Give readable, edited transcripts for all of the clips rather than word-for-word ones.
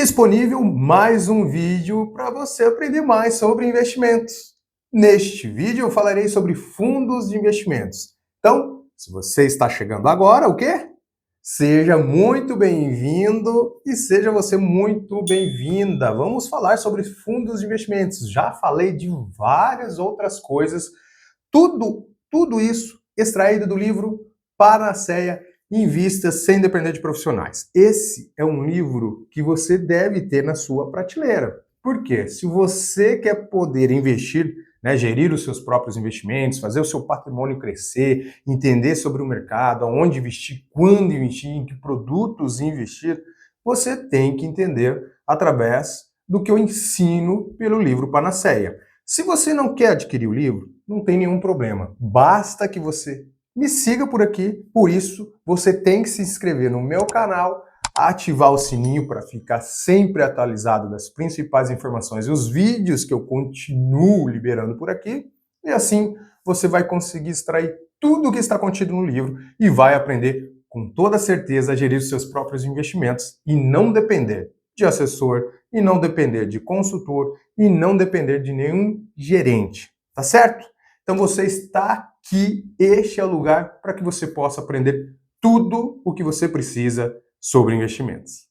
Disponível mais um vídeo para você aprender mais sobre investimentos. Neste vídeo eu falarei sobre fundos de investimentos. Então, se você está chegando agora, o quê? Seja muito bem-vindo e seja você muito bem-vinda. Vamos falar sobre fundos de investimentos. Já falei de várias outras coisas. Tudo isso extraído do livro Panaceia Invista sem depender de profissionais. Esse é um livro que você deve ter na sua prateleira. Por quê? Se você quer poder investir, gerir os seus próprios investimentos, fazer o seu patrimônio crescer, entender sobre o mercado, aonde investir, quando investir, em que produtos investir, você tem que entender através do que eu ensino pelo livro Panaceia. Se você não quer adquirir o livro, não tem nenhum problema. Basta que você me siga por aqui. Por isso, você tem que se inscrever no meu canal, ativar o sininho para ficar sempre atualizado das principais informações e os vídeos que eu continuo liberando por aqui. E assim, você vai conseguir extrair tudo o que está contido no livro e vai aprender com toda certeza a gerir os seus próprios investimentos e não depender de assessor, e não depender de consultor, e não depender de nenhum gerente, tá certo? Então você está aqui, este é o lugar para que você possa aprender tudo o que você precisa sobre investimentos.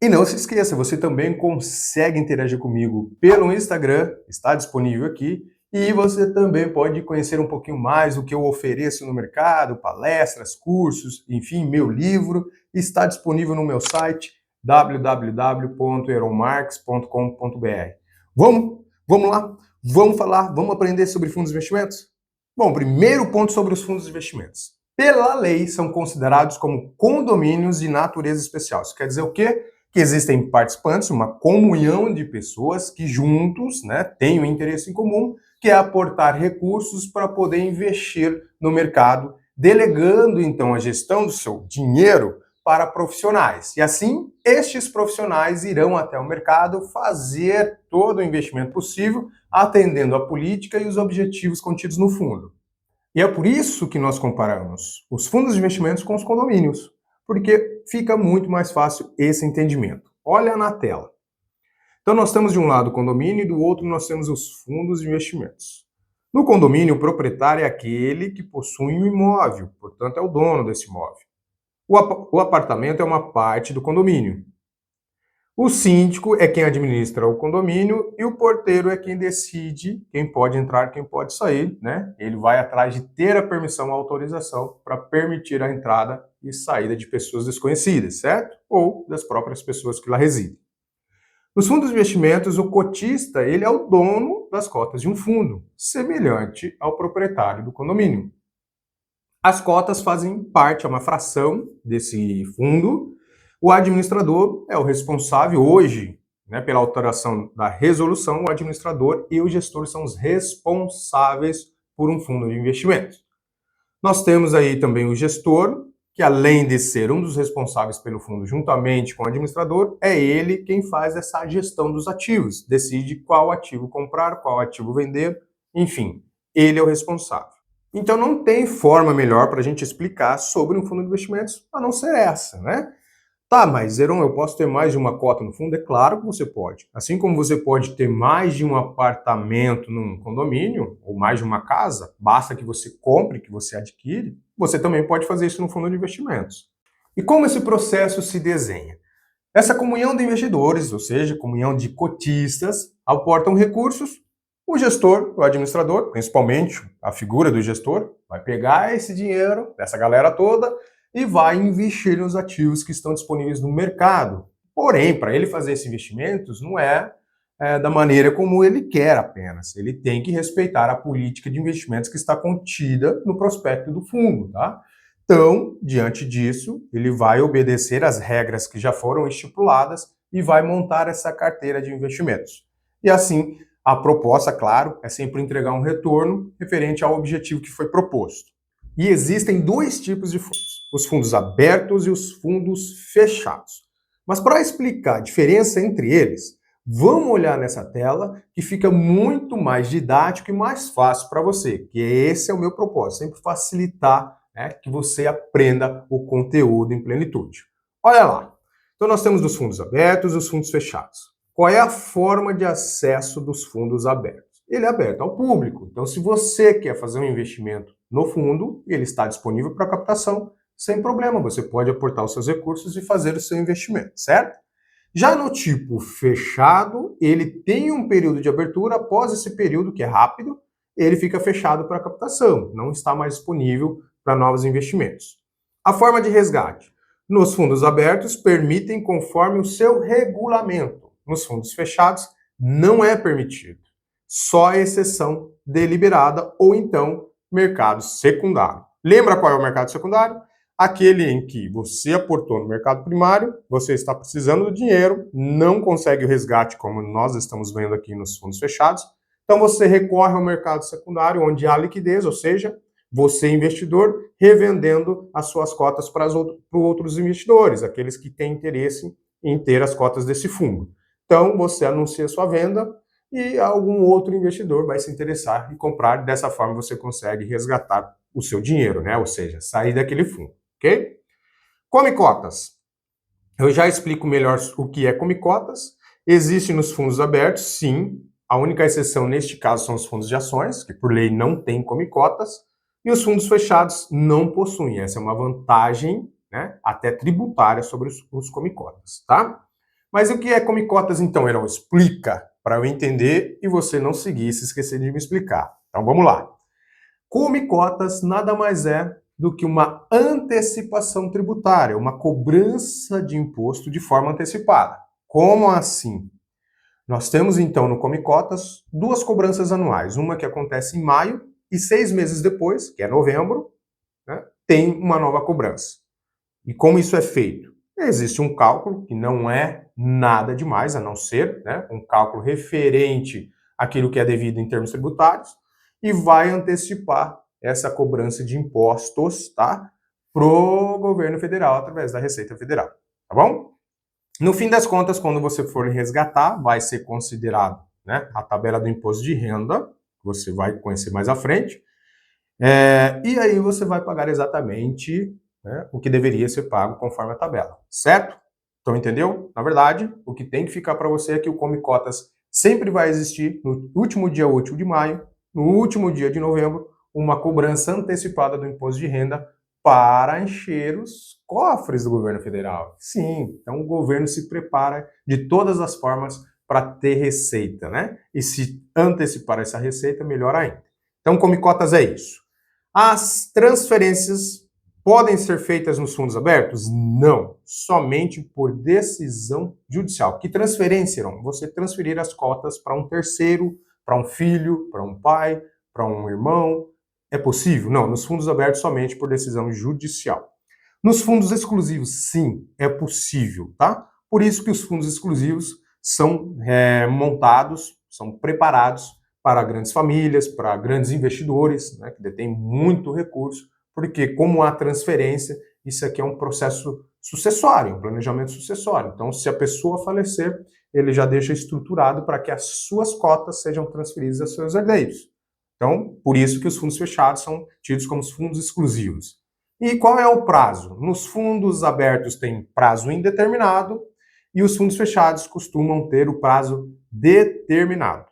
E não se esqueça, você também consegue interagir comigo pelo Instagram, está disponível aqui, e você também pode conhecer um pouquinho mais do que eu ofereço no mercado, palestras, cursos, enfim, meu livro, está disponível no meu site www.eronmarques.com.br. Vamos lá? Vamos falar, vamos aprender sobre fundos de investimentos? Bom, primeiro ponto sobre os fundos de investimentos. Pela lei, são considerados como condomínios de natureza especial. Isso quer dizer o quê? Que existem participantes, uma comunhão de pessoas que juntos têm um interesse em comum, que é aportar recursos para poder investir no mercado, delegando então a gestão do seu dinheiro para profissionais. E assim, estes profissionais irão até o mercado fazer todo o investimento possível, atendendo a política e os objetivos contidos no fundo. E é por isso que nós comparamos os fundos de investimentos com os condomínios, porque fica muito mais fácil esse entendimento. Olha na tela. Então nós temos de um lado o condomínio e do outro nós temos os fundos de investimentos. No condomínio, o proprietário é aquele que possui um imóvel, portanto é o dono desse imóvel. O apartamento é uma parte do condomínio. O síndico é quem administra o condomínio e o porteiro é quem decide quem pode entrar e quem pode sair, Ele vai atrás de ter a permissão, a autorização para permitir a entrada e saída de pessoas desconhecidas, certo? Ou das próprias pessoas que lá residem. Nos fundos de investimentos, o cotista, ele é o dono das cotas de um fundo, semelhante ao proprietário do condomínio. As cotas fazem parte, é uma fração desse fundo. O administrador é o responsável hoje, pela alteração da resolução, o administrador e o gestor são os responsáveis por um fundo de investimento. Nós temos aí também o gestor, que além de ser um dos responsáveis pelo fundo juntamente com o administrador, é ele quem faz essa gestão dos ativos, decide qual ativo comprar, qual ativo vender, enfim, ele é o responsável. Então não tem forma melhor para a gente explicar sobre um fundo de investimentos a não ser essa, Tá, mas Heron, eu posso ter mais de uma cota no fundo? É claro que você pode. Assim como você pode ter mais de um apartamento num condomínio, ou mais de uma casa, basta que você compre, que você adquire, você também pode fazer isso no fundo de investimentos. E como esse processo se desenha? Essa comunhão de investidores, ou seja, comunhão de cotistas, aportam recursos. O gestor, o administrador, principalmente a figura do gestor, vai pegar esse dinheiro dessa galera toda e vai investir nos ativos que estão disponíveis no mercado. Porém, para ele fazer esses investimentos, não é da maneira como ele quer apenas. Ele tem que respeitar a política de investimentos que está contida no prospecto do fundo, tá? Então, diante disso, ele vai obedecer às regras que já foram estipuladas e vai montar essa carteira de investimentos. E assim, a proposta, claro, é sempre entregar um retorno referente ao objetivo que foi proposto. E existem dois tipos de fundos: os fundos abertos e os fundos fechados. Mas para explicar a diferença entre eles, vamos olhar nessa tela que fica muito mais didático e mais fácil para você, que esse é o meu propósito, sempre facilitar que você aprenda o conteúdo em plenitude. Olha lá. Então nós temos os fundos abertos e os fundos fechados. Qual é a forma de acesso dos fundos abertos? Ele é aberto ao público. Então se você quer fazer um investimento no fundo, ele está disponível para captação, sem problema. Você pode aportar os seus recursos e fazer o seu investimento, certo? Já no tipo fechado, ele tem um período de abertura, após esse período, que é rápido, ele fica fechado para captação, não está mais disponível para novos investimentos. A forma de resgate. Nos fundos abertos, permitem conforme o seu regulamento. Nos fundos fechados, não é permitido. Só a exceção deliberada ou então mercado secundário. Lembra qual é o mercado secundário? Aquele em que você aportou no mercado primário, você está precisando do dinheiro, não consegue o resgate como nós estamos vendo aqui nos fundos fechados, então você recorre ao mercado secundário, onde há liquidez, ou seja, você investidor revendendo as suas cotas para outros investidores, aqueles que têm interesse em ter as cotas desse fundo. Então você anuncia sua venda e algum outro investidor vai se interessar e comprar, dessa forma você consegue resgatar o seu dinheiro, né? Ou seja, sair daquele fundo. Ok? Come cotas. Eu já explico melhor o que é come cotas. Existe nos fundos abertos, sim. A única exceção neste caso são os fundos de ações, que por lei não tem come cotas. E os fundos fechados não possuem. Essa é uma vantagem, né, até tributária sobre os come cotas, tá? Mas o que é come cotas então, Heron? Explica para eu entender e você não seguir e se esquecer de me explicar. Então vamos lá. Come cotas nada mais é do que uma antecipação tributária, uma cobrança de imposto de forma antecipada. Como assim? Nós temos então no Come Cotas duas cobranças anuais, uma que acontece em maio e 6 meses depois, que é novembro, né, tem uma nova cobrança. E como isso é feito? Existe um cálculo que não é nada demais, a não ser, né, um cálculo referente àquilo que é devido em termos tributários, e vai antecipar essa cobrança de impostos, tá? Pro governo federal através da Receita Federal, tá bom? No fim das contas, quando você for resgatar, vai ser considerado, né, a tabela do imposto de renda, você vai conhecer mais à frente, e aí você vai pagar exatamente, né, o que deveria ser pago conforme a tabela, certo? Então entendeu? Na verdade, o que tem que ficar para você é que o Come Cotas sempre vai existir no último dia útil de maio, no último dia de novembro, uma cobrança antecipada do imposto de renda para encher os cofres do governo federal. Sim, então o governo se prepara de todas as formas para ter receita, né? E se antecipar essa receita, melhor ainda. Então, Come Cotas é isso. As transferências podem ser feitas nos fundos abertos? Não, somente por decisão judicial. Que transferência, Heron? Você transferir as cotas para um terceiro, para um filho, para um pai, para um irmão. É possível? Não, nos fundos abertos somente por decisão judicial. Nos fundos exclusivos, sim, é possível, tá? Por isso que os fundos exclusivos são montados, são preparados para grandes famílias, para grandes investidores, né, que detêm muito recurso, porque como há transferência, isso aqui é um processo sucessório, um planejamento sucessório. Então, se a pessoa falecer, ele já deixa estruturado para que as suas cotas sejam transferidas aos seus herdeiros. Então, por isso que os fundos fechados são tidos como os fundos exclusivos. E qual é o prazo? Nos fundos abertos tem prazo indeterminado e os fundos fechados costumam ter o prazo determinado.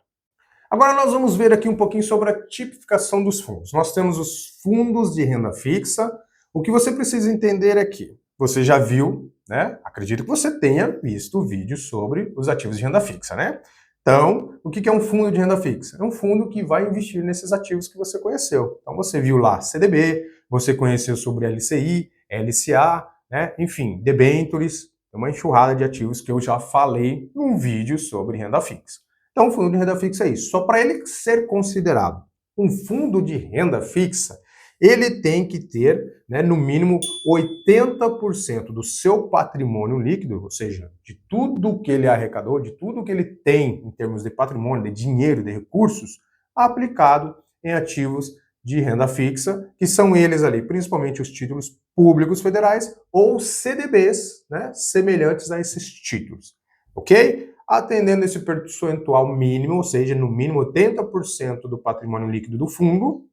Agora nós vamos ver aqui um pouquinho sobre a tipificação dos fundos. Nós temos os fundos de renda fixa. O que você precisa entender é que você já viu, né? Acredito que você tenha visto o vídeo sobre os ativos de renda fixa, né? Então, o que é um fundo de renda fixa? É um fundo que vai investir nesses ativos que você conheceu. Então, você viu lá CDB, você conheceu sobre LCI, LCA, né? Enfim, debentures, uma enxurrada de ativos que eu já falei num vídeo sobre renda fixa. Então, o fundo de renda fixa é isso. Só para ele ser considerado um fundo de renda fixa, ele tem que ter, né, no mínimo 80% do seu patrimônio líquido, ou seja, de tudo que ele arrecadou, de tudo que ele tem em termos de patrimônio, de dinheiro, de recursos, aplicado em ativos de renda fixa, que são eles ali, principalmente os títulos públicos federais ou CDBs, né, semelhantes a esses títulos, ok? Atendendo esse percentual mínimo, ou seja, no mínimo 80% do patrimônio líquido do fundo,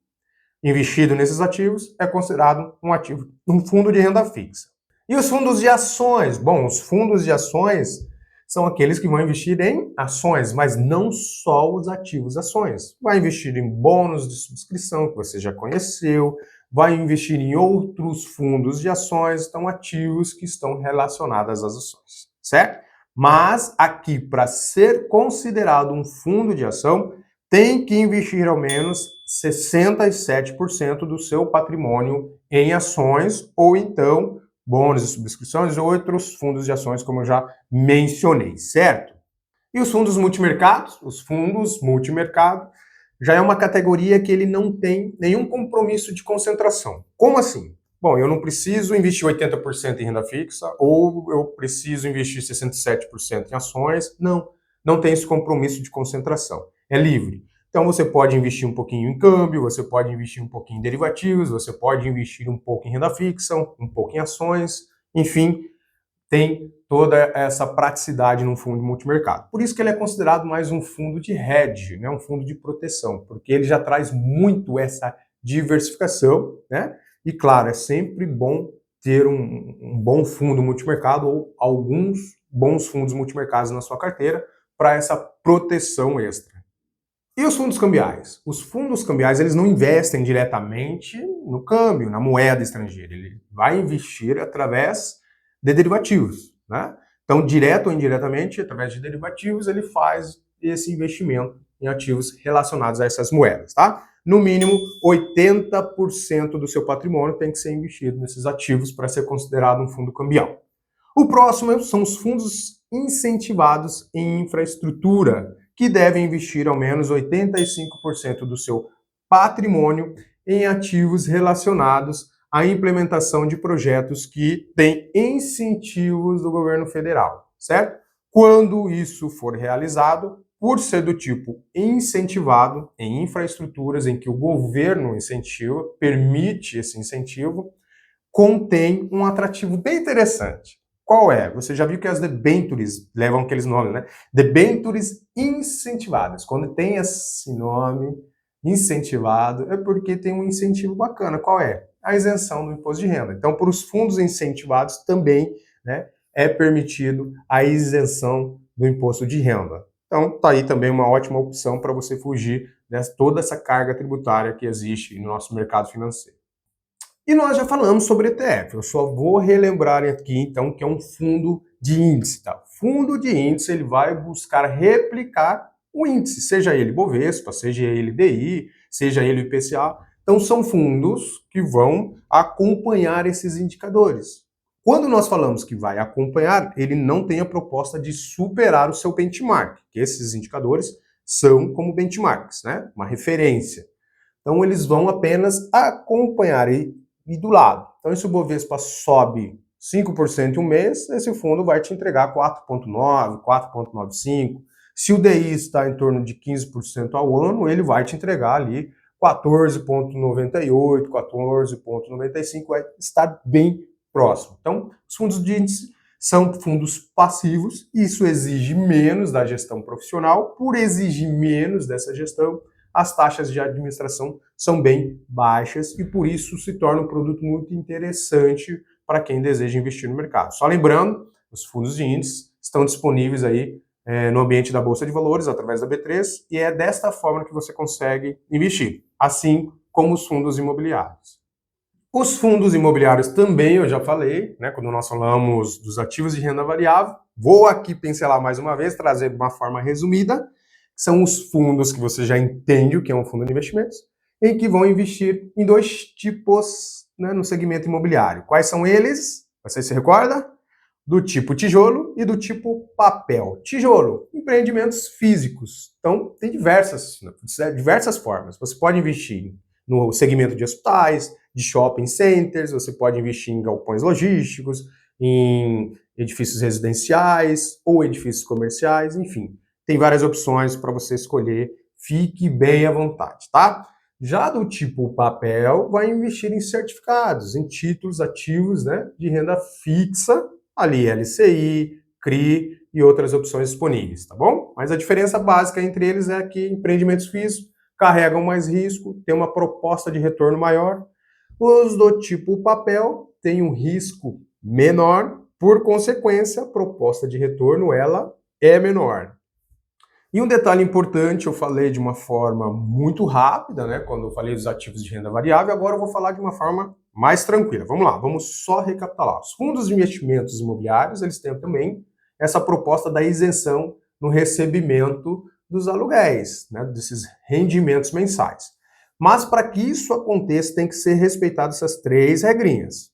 investido nesses ativos, é considerado um ativo, um fundo de renda fixa. E os fundos de ações? Bom, os fundos de ações são aqueles que vão investir em ações, mas não só os ativos ações. Vai investir em bônus de subscrição, que você já conheceu, vai investir em outros fundos de ações, então ativos que estão relacionados às ações, certo? Mas aqui, para ser considerado um fundo de ação, tem que investir ao menos 67% do seu patrimônio em ações ou então bônus e subscrições ou outros fundos de ações, como eu já mencionei, certo? E os fundos multimercados? Os fundos multimercado já é uma categoria que ele não tem nenhum compromisso de concentração. Como assim? Bom, eu não preciso investir 80% em renda fixa ou eu preciso investir 67% em ações. Não, não tem esse compromisso de concentração. É livre. Então você pode investir um pouquinho em câmbio, você pode investir um pouquinho em derivativos, você pode investir um pouco em renda fixa, um pouco em ações, enfim, tem toda essa praticidade num fundo multimercado. Por isso que ele é considerado mais um fundo de hedge, né? Um fundo de proteção, porque ele já traz muito essa diversificação, né? E claro, é sempre bom ter um bom fundo multimercado ou alguns bons fundos multimercados na sua carteira para essa proteção extra. E os fundos cambiais? Os fundos cambiais, eles não investem diretamente no câmbio, na moeda estrangeira. Ele vai investir através de derivativos, né? Então, direto ou indiretamente, através de derivativos, ele faz esse investimento em ativos relacionados a essas moedas, tá? No mínimo, 80% do seu patrimônio tem que ser investido nesses ativos para ser considerado um fundo cambial. O próximo são os fundos incentivados em infraestrutura, que devem investir ao menos 85% do seu patrimônio em ativos relacionados à implementação de projetos que têm incentivos do governo federal, certo? Quando isso for realizado, por ser do tipo incentivado em infraestruturas em que o governo incentiva, permite esse incentivo, contém um atrativo bem interessante. Qual é? Você já viu que as debentures levam aqueles nomes, né? Debentures incentivadas. Quando tem esse nome incentivado, é porque tem um incentivo bacana. Qual é? A isenção do imposto de renda. Então, para os fundos incentivados também, né, é permitido a isenção do imposto de renda. Então, tá aí também uma ótima opção para você fugir de toda essa carga tributária que existe no nosso mercado financeiro. E nós já falamos sobre ETF, eu só vou relembrar aqui então que é um fundo de índice, tá? Fundo de índice, ele vai buscar replicar o índice, seja ele Bovespa, seja ele DI, seja ele IPCA. Então são fundos que vão acompanhar esses indicadores. Quando nós falamos que vai acompanhar, ele não tem a proposta de superar o seu benchmark, que esses indicadores são como benchmarks, né? Uma referência. Então eles vão apenas acompanhar e do lado. Então, se o Bovespa sobe 5% em um mês, esse fundo vai te entregar 4,9%, 4,95%. Se o DI está em torno de 15% ao ano, ele vai te entregar ali 14,98%, 14,95%, vai estar bem próximo. Então, os fundos de índice são fundos passivos, isso exige menos da gestão profissional, por exigir menos dessa gestão, as taxas de administração são bem baixas e por isso se torna um produto muito interessante para quem deseja investir no mercado. Só lembrando, os fundos de índice estão disponíveis aí no ambiente da Bolsa de Valores, através da B3, e é desta forma que você consegue investir, assim como os fundos imobiliários. Os fundos imobiliários também, eu já falei, né, quando nós falamos dos ativos de renda variável, vou aqui pincelar mais uma vez, trazer de uma forma resumida, são os fundos que você já entende o que é um fundo de investimentos, em que vão investir em dois tipos, né, no segmento imobiliário. Quais são eles? Você se recorda? Do tipo tijolo e do tipo papel. Tijolo, empreendimentos físicos. Então, tem diversas formas. Você pode investir no segmento de hospitais, de shopping centers, você pode investir em galpões logísticos, em edifícios residenciais ou edifícios comerciais, enfim. Tem várias opções para você escolher, fique bem à vontade, tá? Já do tipo papel, vai investir em certificados, em títulos ativos, né, de renda fixa, ali LCI, CRI e outras opções disponíveis, tá bom? Mas a diferença básica entre eles é que empreendimentos físicos carregam mais risco, têm uma proposta de retorno maior. Os do tipo papel têm um risco menor, por consequência, a proposta de retorno ela é menor. E um detalhe importante, eu falei de uma forma muito rápida, né, quando eu falei dos ativos de renda variável, agora eu vou falar de uma forma mais tranquila. Vamos lá, vamos só recapitular. Os fundos de investimentos imobiliários, eles têm também essa proposta da isenção no recebimento dos aluguéis, né, desses rendimentos mensais. Mas para que isso aconteça, tem que ser respeitado essas três regrinhas.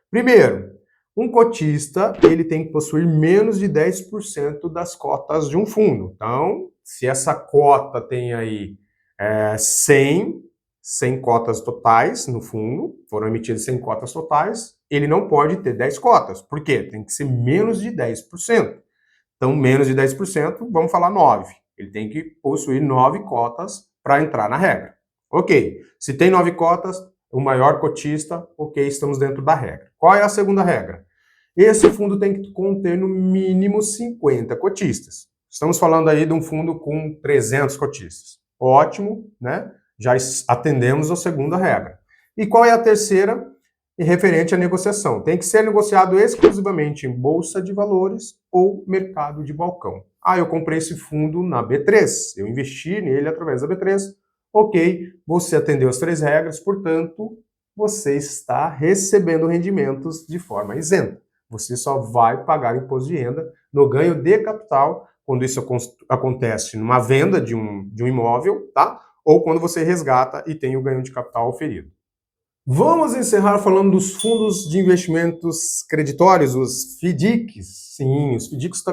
Primeiro, um cotista ele tem que possuir menos de 10% das cotas de um fundo. Então, se essa cota tem aí 100 cotas totais no fundo, foram emitidas 100 cotas totais, ele não pode ter 10 cotas. Por quê? Tem que ser menos de 10%. Então, menos de 10%, vamos falar 9. Ele tem que possuir 9 cotas para entrar na regra. Ok, se tem 9 cotas, o maior cotista, ok, estamos dentro da regra. Qual é a segunda regra? Esse fundo tem que conter no mínimo 50 cotistas. Estamos falando aí de um fundo com 300 cotistas. Ótimo, né? Já atendemos a segunda regra. E qual é a terceira? Referente à negociação. Tem que ser negociado exclusivamente em bolsa de valores ou mercado de balcão. Ah, eu comprei esse fundo na B3, eu investi nele através da B3. Ok, você atendeu as três regras, portanto, você está recebendo rendimentos de forma isenta. Você só vai pagar imposto de renda no ganho de capital, quando isso acontece numa venda de um imóvel, tá? Ou quando você resgata e tem o ganho de capital oferido. Vamos encerrar falando dos fundos de investimentos creditórios, os FDICs. Sim, os FDICs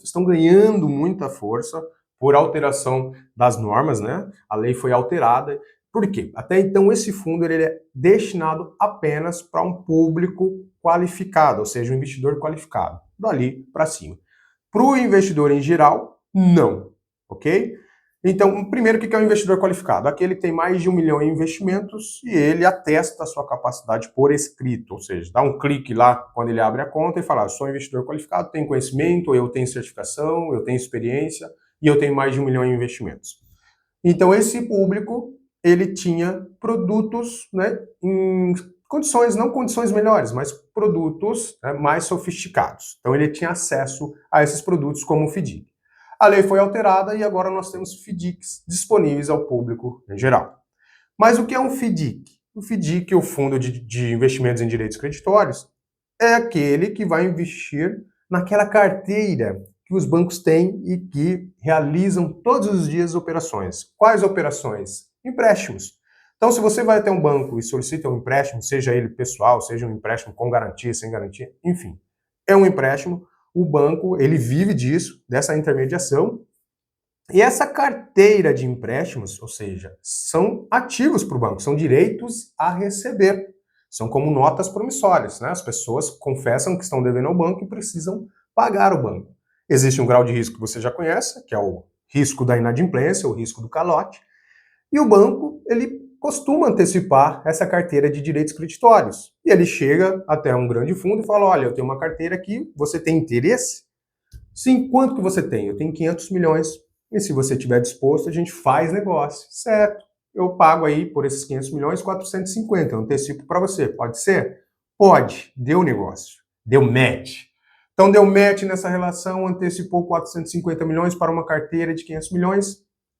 estão ganhando muita força por alteração das normas, né? A lei foi alterada. Por quê? Até então, esse fundo ele é destinado apenas para um público qualificado, ou seja, um investidor qualificado, dali para cima. Para o investidor em geral, não, ok? Então, primeiro, o que é um investidor qualificado? Aquele que tem mais de 1 milhão em investimentos e ele atesta a sua capacidade por escrito, ou seja, dá um clique lá quando ele abre a conta e fala, sou investidor qualificado, tenho conhecimento, eu tenho certificação, eu tenho experiência e eu tenho mais de 1 milhão em investimentos. Então, esse público, ele tinha produtos, né, em condições, não condições melhores, mas produtos, né, mais sofisticados. Então, ele tinha acesso a esses produtos como o FDIC. A lei foi alterada e agora nós temos FDICs disponíveis ao público em geral. Mas o que é um FDIC? O FDIC, o Fundo de Investimentos em Direitos Creditórios, é aquele que vai investir naquela carteira que os bancos têm e que realizam todos os dias operações. Quais operações? Empréstimos. Então, se você vai até um banco e solicita um empréstimo, seja ele pessoal, seja um empréstimo com garantia, sem garantia, enfim, é um empréstimo. O banco, ele vive disso, dessa intermediação. E essa carteira de empréstimos, ou seja, são ativos para o banco, são direitos a receber. São como notas promissórias, né? As pessoas confessam que estão devendo ao banco e precisam pagar o banco. Existe um grau de risco que você já conhece, que é o risco da inadimplência, o risco do calote. E o banco, ele costuma antecipar essa carteira de direitos creditórios. E ele chega até um grande fundo e fala, olha, eu tenho uma carteira aqui, você tem interesse? Sim, quanto que você tem? Eu tenho 500 milhões. E se você estiver disposto, a gente faz negócio. Certo. Eu pago aí por esses 500 milhões 450, eu antecipo para você. Pode ser? Pode. Deu negócio. Deu match. Então deu match nessa relação, antecipou 450 milhões para uma carteira de 500 milhões.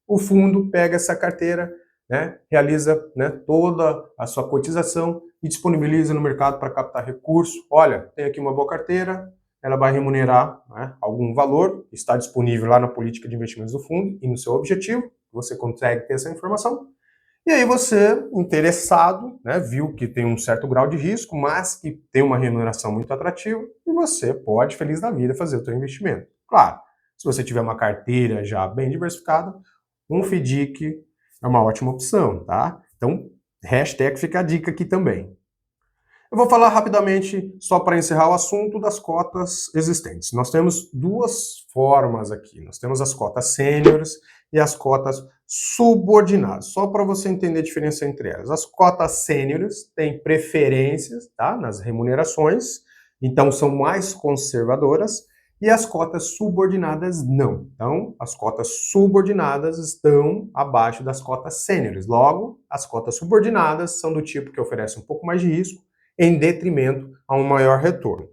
O fundo pega essa carteira, né, realiza, né, toda a sua cotização e disponibiliza no mercado para captar recurso. Olha, tem aqui uma boa carteira, ela vai remunerar, né, algum valor, está disponível lá na política de investimentos do fundo e no seu objetivo, você consegue ter essa informação. E aí você, interessado, né, viu que tem um certo grau de risco, mas que tem uma remuneração muito atrativa, e você pode, feliz da vida, fazer o seu investimento. Claro, se você tiver uma carteira já bem diversificada, um FDIC é uma ótima opção, tá? Então, hashtag fica a dica aqui também. Eu vou falar rapidamente, só para encerrar o assunto, das cotas existentes. Nós temos duas formas aqui. Nós temos as cotas sêniores e as cotas subordinadas. Só para você entender a diferença entre elas. As cotas sêniores têm preferências, tá, nas remunerações, então são mais conservadoras, e as cotas subordinadas não. Então, as cotas subordinadas estão abaixo das cotas sêniores. Logo, as cotas subordinadas são do tipo que oferece um pouco mais de risco, em detrimento a um maior retorno.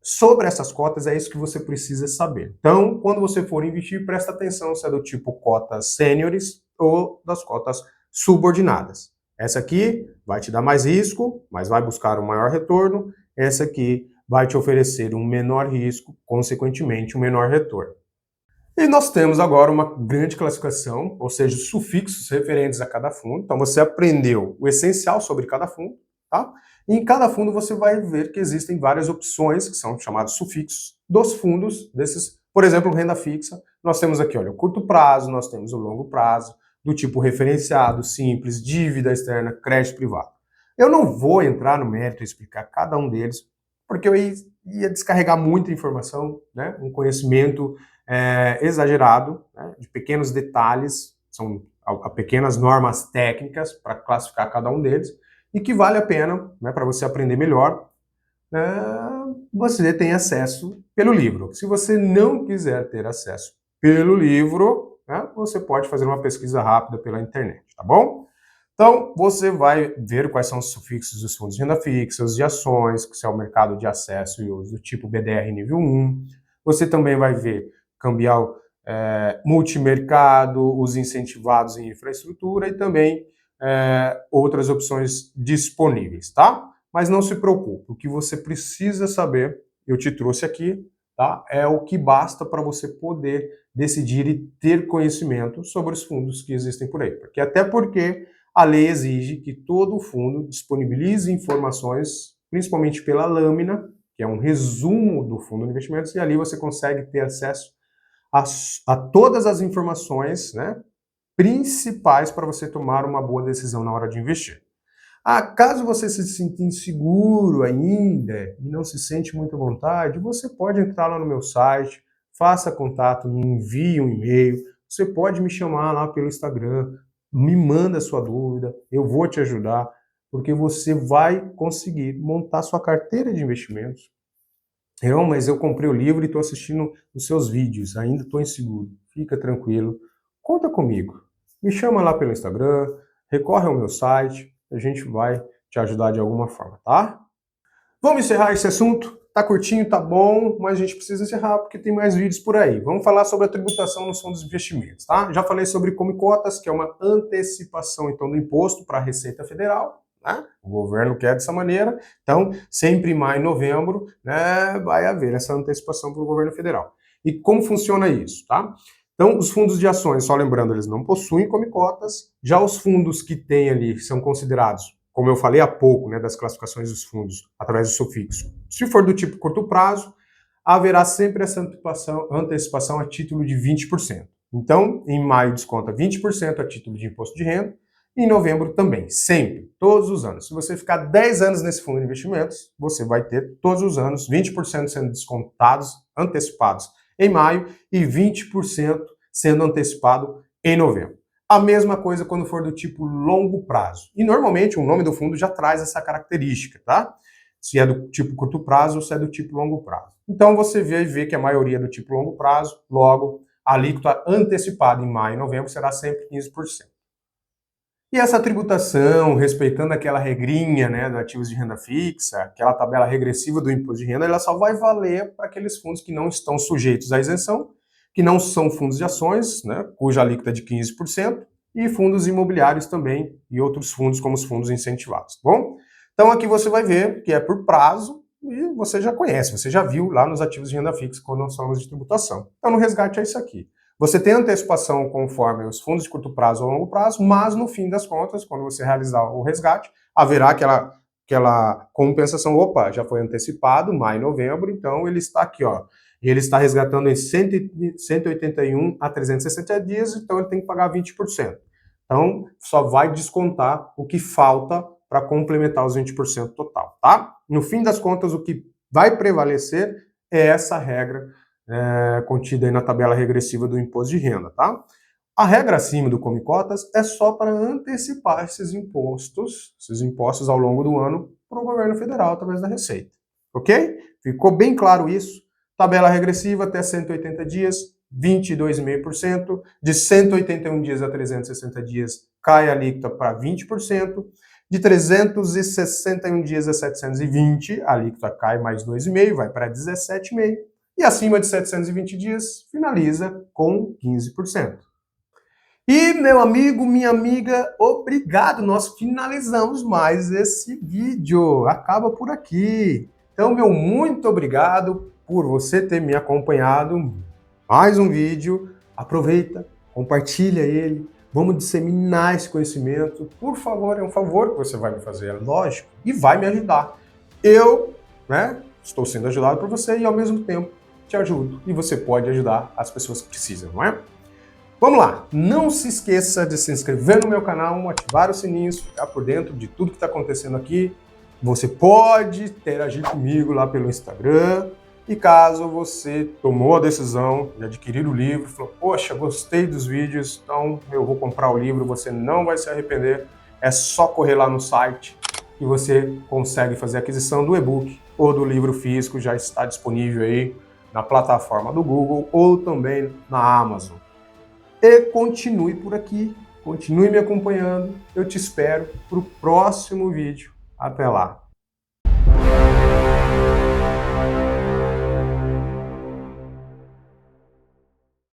sobre essas cotas, é isso que você precisa saber. Então, quando você for investir, presta atenção se é do tipo cotas sêniores ou das cotas subordinadas. Essa aqui vai te dar mais risco, mas vai buscar um maior retorno. Essa aqui vai te oferecer um menor risco, consequentemente, um menor retorno. E nós temos agora uma grande classificação, ou seja, sufixos referentes a cada fundo. Então você aprendeu o essencial sobre cada fundo, tá? E em cada fundo você vai ver que existem várias opções, que são chamados sufixos, dos fundos desses, por exemplo, renda fixa. Nós temos aqui, olha, o curto prazo, nós temos o longo prazo, do tipo referenciado, simples, dívida externa, crédito privado. Eu não vou entrar no mérito e explicar cada um deles, porque eu ia descarregar muita informação, né? Um conhecimento exagerado, né, de pequenos detalhes, são pequenas normas técnicas para classificar cada um deles, e que vale a pena, né, para você aprender melhor, você tem acesso pelo livro. Se você não quiser ter acesso pelo livro, né, você pode fazer uma pesquisa rápida pela internet, tá bom? Então, você vai ver quais são os sufixos dos fundos de renda fixa, os de ações, que é o mercado de acesso e uso do tipo BDR nível 1. Você também vai ver cambial multimercado, os incentivados em infraestrutura e também outras opções disponíveis, tá? Mas não se preocupe, o que você precisa saber, eu te trouxe aqui, tá? É o que basta para você poder decidir e ter conhecimento sobre os fundos que existem por aí. Até porque a lei exige que todo fundo disponibilize informações, principalmente pela lâmina, que é um resumo do fundo de investimentos, e ali você consegue ter acesso a todas as informações, né, principais para você tomar uma boa decisão na hora de investir. Caso você se sinta inseguro ainda e não se sente muito à vontade, você pode entrar lá no meu site, faça contato, me envie um e-mail, você pode me chamar lá pelo Instagram, me manda a sua dúvida, eu vou te ajudar, porque você vai conseguir montar sua carteira de investimentos. Mas eu comprei o livro e estou assistindo os seus vídeos, ainda estou inseguro. Fica tranquilo, conta comigo. Me chama lá pelo Instagram, recorre ao meu site, a gente vai te ajudar de alguma forma, tá? Vamos encerrar esse assunto? Tá curtinho, tá bom, mas a gente precisa encerrar porque tem mais vídeos por aí. Vamos falar sobre a tributação nos fundos de investimentos, tá? Já falei sobre Come-Cotas, que é uma antecipação, então, do imposto para a Receita Federal, né? O governo quer dessa maneira, então, sempre em maio e novembro, né, vai haver essa antecipação para o governo federal. E como funciona isso, tá? Então, os fundos de ações, só lembrando, eles não possuem Come-Cotas, já os fundos que tem ali são considerados, como eu falei há pouco, né, das classificações dos fundos através do sufixo. Se for do tipo curto prazo, haverá sempre essa antecipação a título de 20%. Então, em maio desconta 20% a título de imposto de renda, e em novembro também, sempre, todos os anos. Se você ficar 10 anos nesse fundo de investimentos, você vai ter todos os anos 20% sendo descontados, antecipados em maio e 20% sendo antecipado em novembro. A mesma coisa quando for do tipo longo prazo. E normalmente o nome do fundo já traz essa característica, tá? Se é do tipo curto prazo ou se é do tipo longo prazo. Então você vê que a maioria é do tipo longo prazo, logo a alíquota antecipada em maio e novembro será sempre 15%. E essa tributação, respeitando aquela regrinha, né, de ativos de renda fixa, aquela tabela regressiva do imposto de renda, ela só vai valer para aqueles fundos que não estão sujeitos à isenção, que não são fundos de ações, né, cuja alíquota é de 15%, e fundos imobiliários também, e outros fundos como os fundos incentivados, tá bom? Então aqui você vai ver que é por prazo, e você já conhece, você já viu lá nos ativos de renda fixa quando nós falamos de tributação. Então no resgate é isso aqui. Você tem antecipação conforme os fundos de curto prazo ou longo prazo, mas no fim das contas, quando você realizar o resgate, haverá aquela compensação. Opa, já foi antecipado, maio e novembro, então ele está aqui, ó. Ele está resgatando em 181 a 360 dias, então ele tem que pagar 20%. Então, só vai descontar o que falta para complementar os 20% total, tá? No fim das contas, o que vai prevalecer é essa regra contida aí na tabela regressiva do imposto de renda, tá? A regra acima do Come-Cotas é só para antecipar esses impostos ao longo do ano para o governo federal através da Receita, ok? Ficou bem claro isso? Tabela regressiva até 180 dias, 22,5%, de 181 dias a 360 dias cai a alíquota para 20%, De 361 dias a 720, a alíquota cai mais 2,5, vai para 17,5. E acima de 720 dias, finaliza com 15%. E, meu amigo, minha amiga, obrigado. Nós finalizamos mais esse vídeo. Acaba por aqui. Então, meu muito obrigado por você ter me acompanhado. Mais um vídeo. Aproveita, compartilha ele. Vamos disseminar esse conhecimento. Por favor, é um favor que você vai me fazer, é lógico, e vai me ajudar. Eu, estou sendo ajudado por você e, ao mesmo tempo, te ajudo. E você pode ajudar as pessoas que precisam, não é? Vamos lá, não se esqueça de se inscrever no meu canal, ativar os sininhos, ficar por dentro de tudo que está acontecendo aqui. Você pode interagir comigo lá pelo Instagram. E caso você tomou a decisão de adquirir o livro, falou, poxa, gostei dos vídeos, então eu vou comprar o livro, você não vai se arrepender. É só correr lá no site e você consegue fazer a aquisição do e-book ou do livro físico, já está disponível aí na plataforma do Google ou também na Amazon. E continue por aqui, continue me acompanhando. Eu te espero para o próximo vídeo. Até lá!